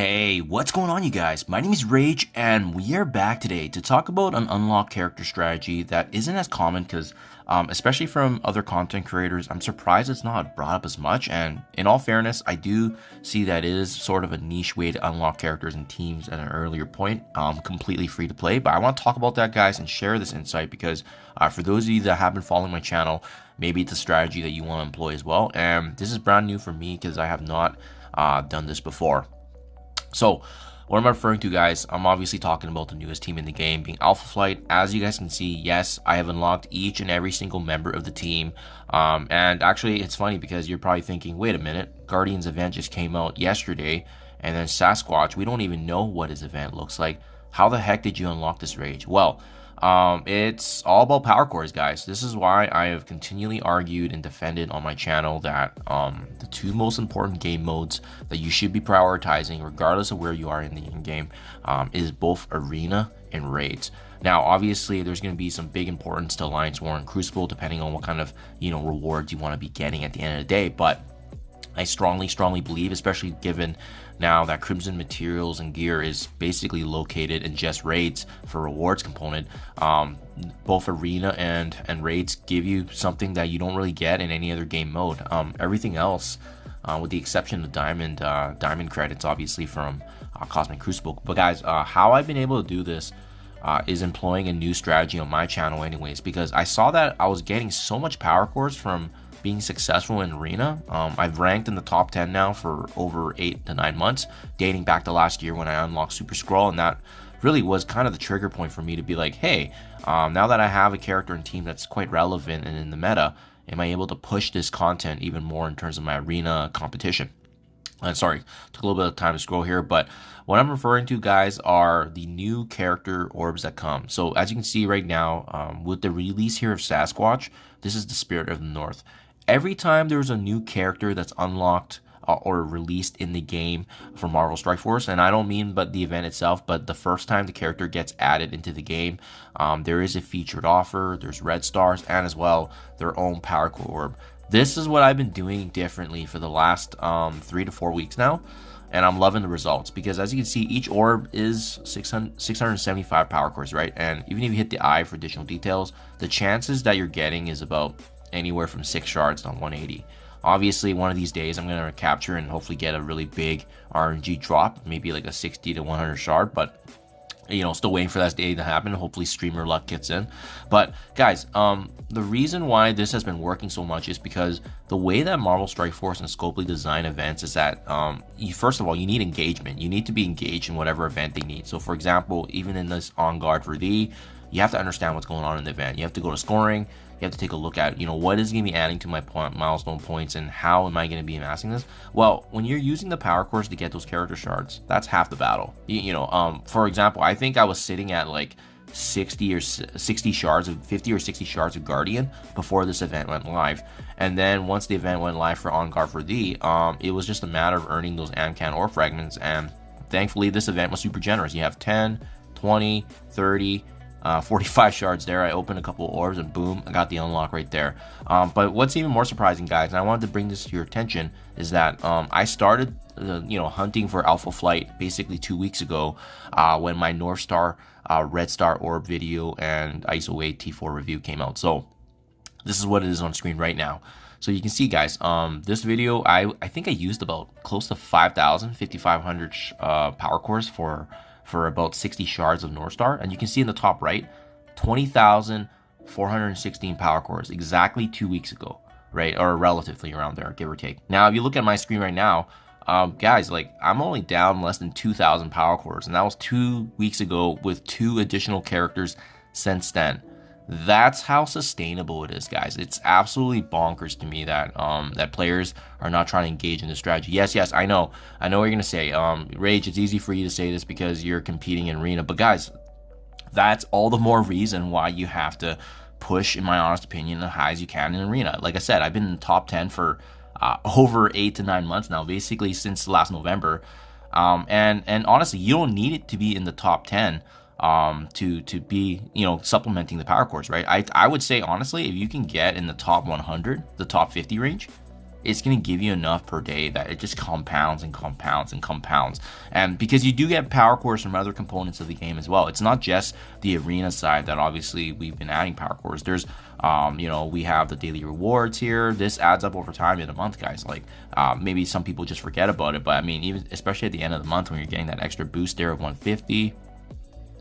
Hey, what's going on, you guys? My name is Rayge, and we are back today to talk about an unlocked character strategy that isn't as common because, especially from other content creators, I'm surprised it's not brought up as much. And in all fairness, I do see that it is sort of a niche way to unlock characters and teams at an earlier point, completely free to play. But I want to talk about that, guys, and share this insight because for those of you that have been following my channel, maybe it's a strategy that you want to employ as well. And this is brand new for me because I have not done this before. So what I'm referring to, guys, I'm obviously talking about the newest team in the game being Alpha Flight. As you guys can see, yes, I have unlocked each and every single member of the team. And actually, it's funny because you're probably thinking, wait a minute, Guardian's event just came out yesterday, and then Sasquatch, we don't even know what his event looks like. How the heck did you unlock this Rage? Well, it's all about power cores, guys. This is why I have continually argued and defended on my channel that the two most important game modes that you should be prioritizing regardless of where you are in the game is both arena and raids. Now obviously there's going to be some big importance to Alliance War and Crucible depending on what kind of rewards you want to be getting at the end of the day, but I strongly believe, especially given now that Crimson materials and gear is basically located in just raids for rewards component, both arena and raids give you something that you don't really get in any other game mode. Everything else, with the exception of diamond credits, obviously from Cosmic Crucible. But guys, how I've been able to do this is employing a new strategy on my channel anyways, because I saw that I was getting so much power cores from being successful in arena. I've ranked in the top 10 now for over 8 to 9 months, dating back to last year when I unlocked Super Scroll, and that really was kind of the trigger point for me to be like, hey, now that I have a character and team that's quite relevant and in the meta, am I able to push this content even more in terms of my arena competition? Sorry, took a little bit of time to scroll here, but what I'm referring to, guys, are the new character orbs that come. So as you can see right now, with the release here of Sasquatch, this is the Spirit of the North. Every time there's a new character that's unlocked or released in the game for Marvel Strike Force, and I don't mean but the event itself, but the first time the character gets added into the game, there is a featured offer, there's red stars, and as well their own power core orb. This is what I've been doing differently for the last 3 to 4 weeks now, and I'm loving the results because as you can see, each orb is 675 power cores, right? And even if you hit the eye for additional details, the chances that you're getting is about anywhere from 6 shards to 180. Obviously, one of these days I'm going to capture and hopefully get a really big RNG drop, maybe like a 60 to 100 shard, but still waiting for that day to happen. Hopefully streamer luck gets in. But guys, the reason why this has been working so much is because the way that Marvel Strike Force and Scopely design events is that first of all, you need engagement. You need to be engaged in whatever event they need. So for example, even in this On Guard for Thee, you have to understand what's going on in the event. You have to go to scoring. You have to take a look at, what is going to be adding to my milestone points and how am I going to be amassing this? Well, when you're using the power cores to get those character shards, that's half the battle. For example, I think I was sitting at like 60 or 60 shards of 50 or 60 shards of Guardian before this event went live. And then once the event went live for On Guard for Thee, it was just a matter of earning those Amcan ore fragments. And thankfully, this event was super generous. You have 10, 20, 30, 45 shards there. I opened a couple orbs and boom, I got the unlock right there. But what's even more surprising, guys, and I wanted to bring this to your attention, is that I started hunting for Alpha Flight basically 2 weeks ago when my North Star Red Star orb video and ISO 8 T4 review came out. So this is what it is on screen right now. So you can see, guys, this video, I think I used about close to 5,500 power cores for about 60 shards of North Star, and you can see in the top right, 20,416 power cores exactly 2 weeks ago, right? Or relatively around there, give or take. Now, if you look at my screen right now, guys, like I'm only down less than 2,000 power cores, and that was 2 weeks ago with 2 additional characters since then. That's how sustainable it is, guys. It's absolutely bonkers to me that that players are not trying to engage in this strategy. Yes, I know what you're gonna say. Rage, it's easy for you to say this because you're competing in arena, but guys, that's all the more reason why you have to push, in my honest opinion, as high as you can in arena. Like I said, I've been in the top 10 for over 8 to 9 months now, basically since last November. And honestly, you don't need it to be in the top 10 to be supplementing the power cores, right? I would say honestly, if you can get in the top 100, the top 50 range, it's going to give you enough per day that it just compounds and compounds and compounds. And because you do get power cores from other components of the game as well. It's not just the arena side that obviously we've been adding power cores. There's you know, we have the daily rewards here. This adds up over time in a month, guys. Like maybe some people just forget about it, but I mean, even especially at the end of the month when you're getting that extra boost there of 150.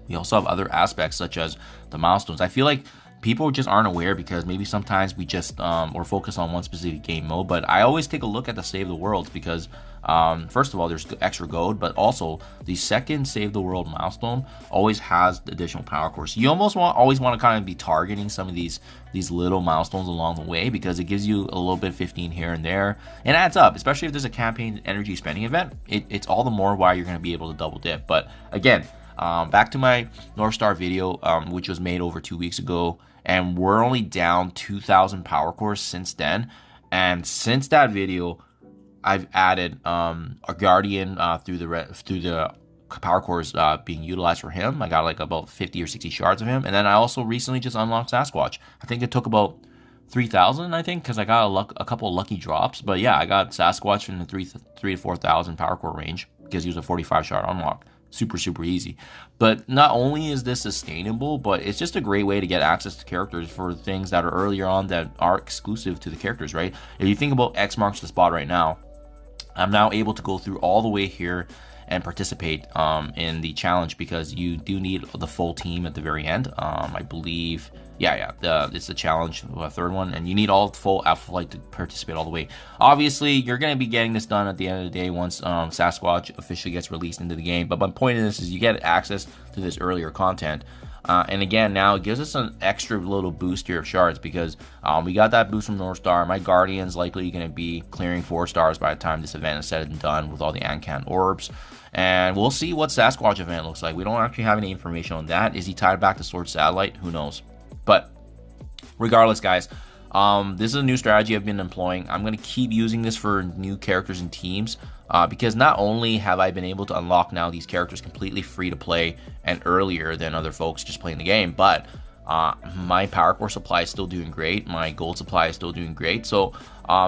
We also have other aspects such as the milestones. I feel like people just aren't aware because maybe sometimes we just or focus on one specific game mode. But I always take a look at the Save the Worlds because first of all, there's extra gold, but also the second Save the World milestone always has additional power cores. You almost always want to kind of be targeting some of these little milestones along the way because it gives you a little bit of 15 here and there. It adds up, especially if there's a campaign energy spending event. It's all the more why you're going to be able to double dip. But again, back to my North Star video, which was made over 2 weeks ago, and we're only down 2,000 power cores since then. And since that video, I've added a Guardian through the power cores being utilized for him. I got like about 50 or 60 shards of him, and then I also recently just unlocked Sasquatch. I think it took about 3,000, I think, because I got a couple of lucky drops. But yeah, I got Sasquatch in the 3 to 4,000 power core range because he was a 45 shard unlock. Super easy. But not only is this sustainable, but it's just a great way to get access to characters for things that are earlier on that are exclusive to the characters, right? If you think about X marks the spot right now, I'm now able to go through all the way here and participate in the challenge because you do need the full team at the very end. I believe, it's the challenge, third one, and you need all full Alpha Flight to participate all the way. Obviously, you're going to be getting this done at the end of the day once Sasquatch officially gets released into the game. But my point in this is you get access to this earlier content. And again, now it gives us an extra little boost here of shards because we got that boost from North Star. My Guardian's likely going to be clearing 4 stars by the time this event is said and done with all the Ancan orbs. And we'll see what Sasquatch event looks like. We don't actually have any information on that. Is he tied back to Sword Satellite? Who knows? But regardless, guys, this is a new strategy I've been employing. I'm going to keep using this for new characters and teams because not only have I been able to unlock now these characters completely free to play and earlier than other folks just playing the game, but my power core supply is still doing great. My gold supply is still doing great. So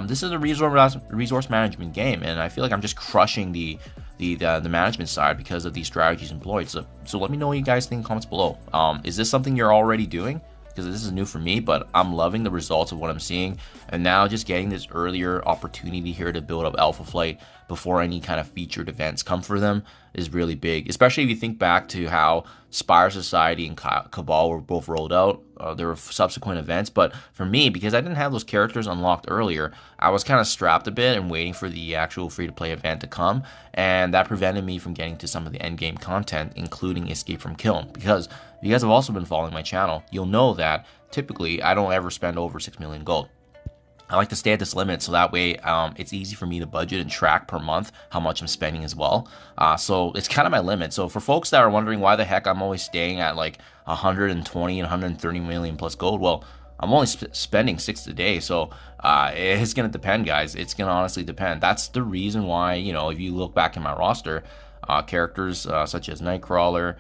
this is a resource management game, and I feel like I'm just crushing the management side because of these strategies employed. So let me know what you guys think in the comments below. Is this something you're already doing? Because this is new for me, but I'm loving the results of what I'm seeing. And now just getting this earlier opportunity here to build up Alpha Flight before any kind of featured events come for them is really big. Especially if you think back to how Spire Society and Cabal were both rolled out. There were subsequent events, but for me, because I didn't have those characters unlocked earlier, I was kind of strapped a bit and waiting for the actual free-to-play event to come, and that prevented me from getting to some of the endgame content, including Escape from Kiln. Because if you guys have also been following my channel, you'll know that typically I don't ever spend over 6 million gold. I like to stay at this limit so that way it's easy for me to budget and track per month how much I'm spending as well. So it's kind of my limit. So for folks that are wondering why the heck I'm always staying at like 120 and 130 million plus gold, well, I'm only spending 6 a day. So it's going to depend, guys. It's going to honestly depend. That's the reason why, you know, if you look back in my roster, characters such as Nightcrawler,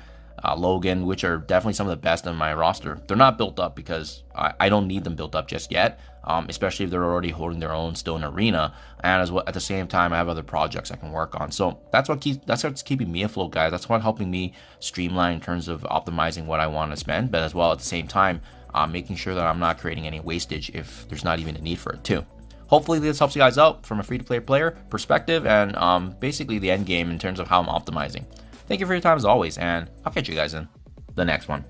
Logan, which are definitely some of the best in my roster, they're not built up because I don't need them built up just yet, especially if they're already holding their own still in arena, and as well at the same time I have other projects I can work on. So that's what's keeping me afloat, guys. That's what's helping me streamline in terms of optimizing what I want to spend, but as well at the same time making sure that I'm not creating any wastage if there's not even a need for it too. Hopefully this helps you guys out from a free-to-play player perspective and basically the end game in terms of how I'm optimizing. Thank you for your time as always, and I'll catch you guys in the next one.